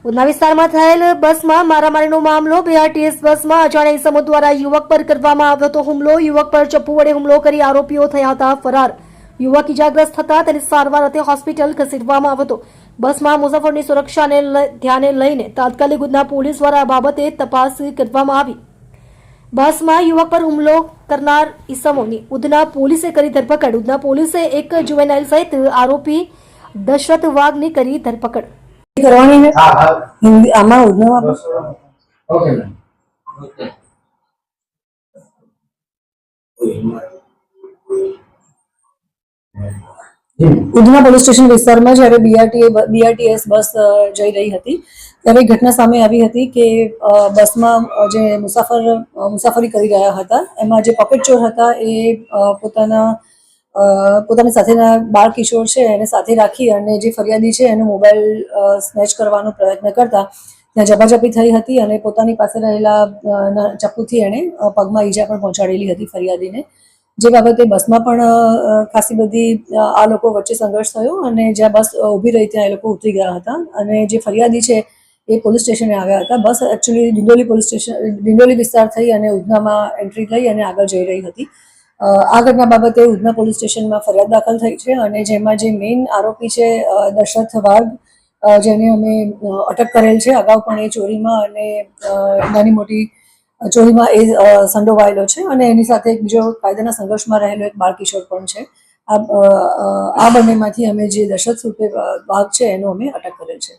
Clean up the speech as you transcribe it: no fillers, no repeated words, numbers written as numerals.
ઉધના વિસ્તારમાં થયેલ બસમાં મારામારીનો મામલો. બીઆરટીએસ બસમાં અજાણ્યા ઇસમો દ્વારા યુવક પર કરવામાં આવ્યો હતો હુમલો. યુવક પર ચપ્પુ વડે હુમલો કરી આરોપીઓ થયા હતા ફરાર. યુવક ઇજાગ્રસ્ત થતા તેને સારવાર અર્થે હોસ્પિટલ ખસેડવામાં આવ્યો હતો. બસમાં મુસાફરની સુરક્ષાને ધ્યાને લઈને તાત્કાલિક ઉધના પોલીસ દ્વારા આ બાબતે તપાસ કરવામાં આવી. બસમાં યુવક પર હુમલો કરનાર ઇસમોની ઉધના પોલીસે કરી ધરપકડ. ઉધના પોલીસે એક જુવેનાઇલ સહિત આરોપી દશરથ વાઘની કરી ધરપકડ કરવાની है हिंदी आमा Udhna okay Udhna police station વિસ્તારમાં જ્યારે બીઆરટીએસ બસ જઈ રહી હતી ત્યારે ઘટના સામે આવી હતી કે બસમાં જે મુસાફરી કરી રહ્યા હતા એમાં જે પોકેટ ચોર હતા એ પોતાની સાથેના બાળ કિશોર છે એને સાથે રાખી અને જે ફરિયાદી છે એનો મોબાઈલ સ્નેચ કરવાનો પ્રયત્ન કરતા ત્યાં ઝપાઝપી થઈ હતી અને પોતાની પાસે રહેલા ચપ્પુથી એણે પગમાં ઈજા પણ પહોંચાડેલી હતી ફરિયાદીને. જે બાબતે બસમાં પણ ખાસી બધી આ લોકો વચ્ચે સંઘર્ષ થયો અને જ્યાં બસ ઊભી રહી ત્યાં એ લોકો ઉતરી ગયા હતા અને જે ફરિયાદી છે એ પોલીસ સ્ટેશને આવ્યા હતા. બસ એકચ્યુઅલી ડિંડોલી વિસ્તાર થઈ અને ઉધનામાં એન્ટ્રી થઈ અને આગળ જઈ રહી હતી. આ ઘટના બાબતે ઉધના પોલીસ સ્ટેશનમાં ફરિયાદ દાખલ થઈ છે અને જેમાં જે મેઇન આરોપી છે દશરથ વાઘ, જેને અમે અટક કરેલ છે. અગાઉ પણ એ ચોરીમાં અને નાની મોટી ચોરીમાં એ સંડોવાયેલો છે અને એની સાથે એક બીજો કાયદાના સંઘર્ષમાં રહેલો એક બાળ કિશોર પણ છે. આ બંનેમાંથી અમે જે દશરથ વાઘ છે એનો અમે અટક કરેલ છે.